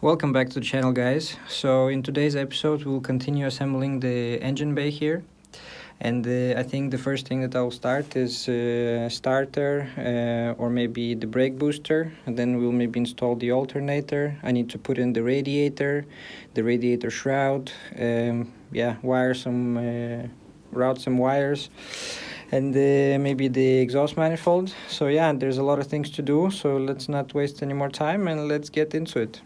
Welcome back to the channel, guys. So in today's episode we'll continue assembling the engine bay here, and I think the first thing that I'll start is starter or maybe the brake booster, and then we'll maybe install the alternator. I need to put in the radiator shroud, wire some route some wires, and maybe the exhaust manifold. So yeah, there's a lot of things to do, so let's not waste any more time and let's get into it.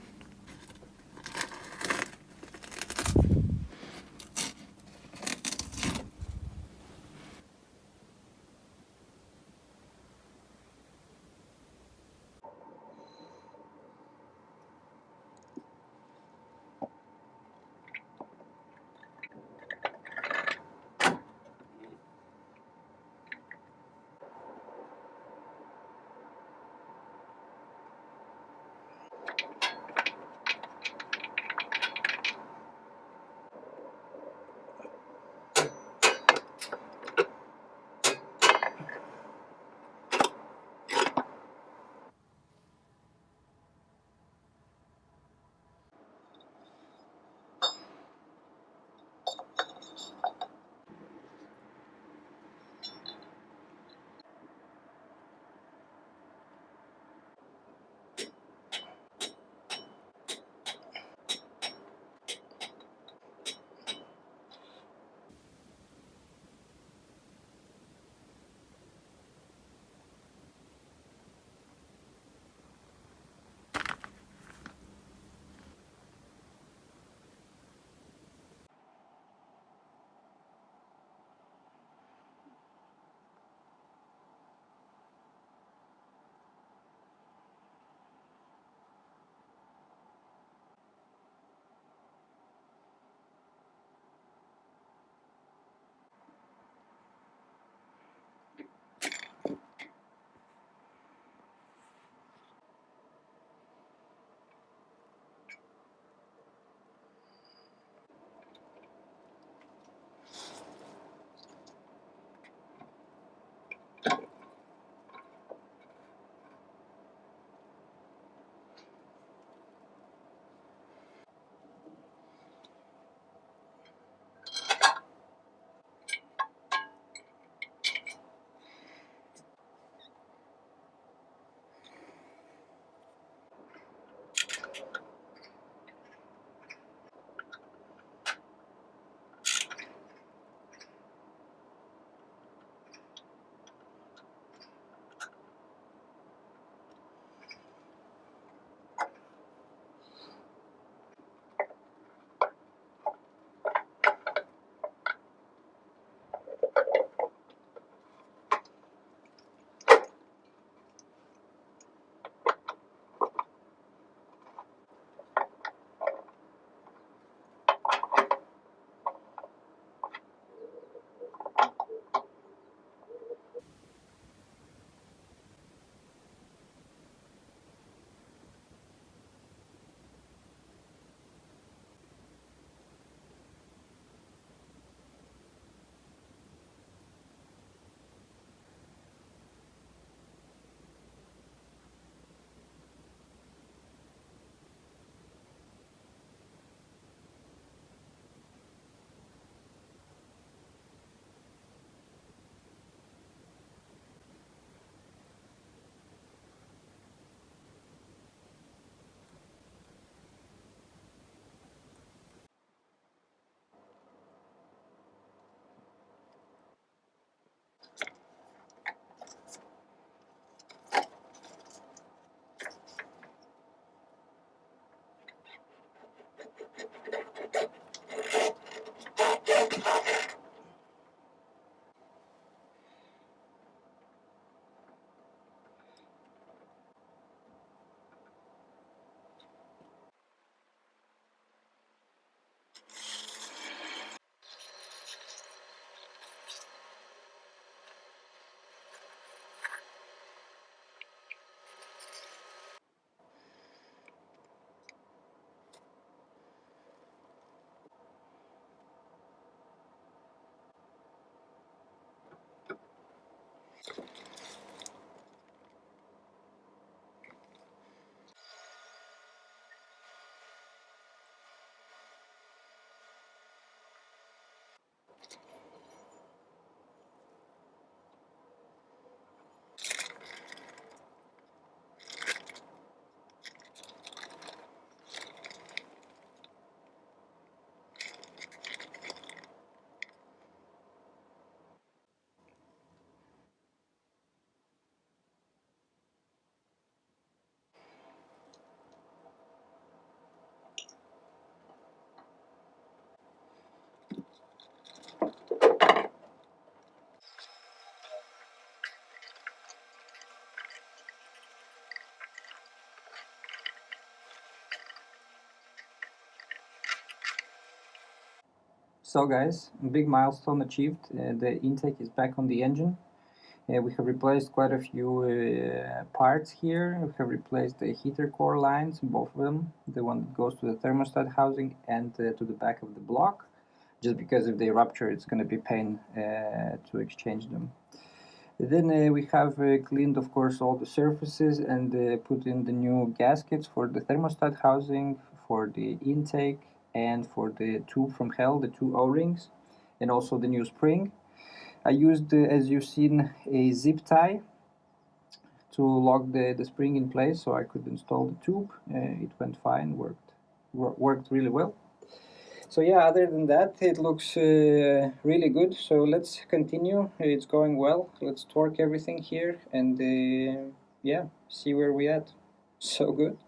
So guys, big milestone achieved. The intake is back on the engine. We have replaced quite a few parts here. We have replaced the heater core lines, both of them, the one that goes to the thermostat housing and to the back of the block, just because if they rupture it's going to be pain to exchange them. Then we have cleaned, of course, all the surfaces and put in the new gaskets for the thermostat housing, for the intake, and for the tube from hell, the two O-rings, and also the new spring. I used, as you've seen, a zip tie to lock the spring in place so I could install the tube. It went fine, worked really well. So yeah, other than that, it looks really good. So let's continue. It's going well. Let's torque everything here and yeah, see where we at. So good.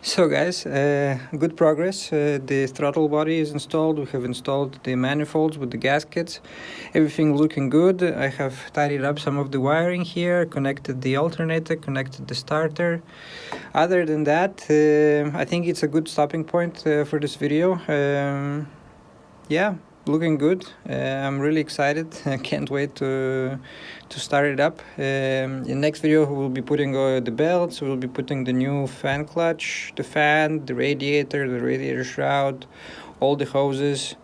So guys, good progress. The throttle body is installed. We have installed the manifolds with the gaskets. Everything looking good. I have tidied up some of the wiring here, connected the alternator, connected the starter. Other than that, I think it's a good stopping point for this video. Yeah, looking good. I'm really excited. I can't wait to start it up. In the next video we will be putting the belts, we will be putting the new fan clutch, the fan, the radiator shroud, all the hoses.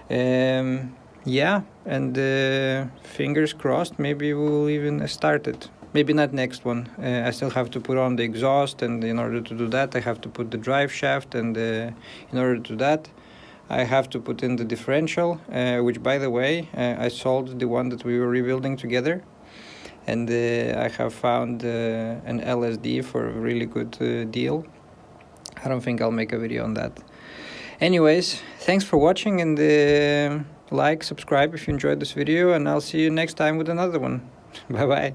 Yeah, and fingers crossed, maybe we'll even start it. maybe not next one. I still have to put on the exhaust, and in order to do that I have to put the drive shaft, and in order to do that I have to put in the differential, which by the way I sold the one that we were rebuilding together, and I have found an LSD for a really good deal. I don't think I'll make a video on that. Anyways, thanks for watching, and like, subscribe if you enjoyed this video, and I'll see you next time with another one. Bye bye.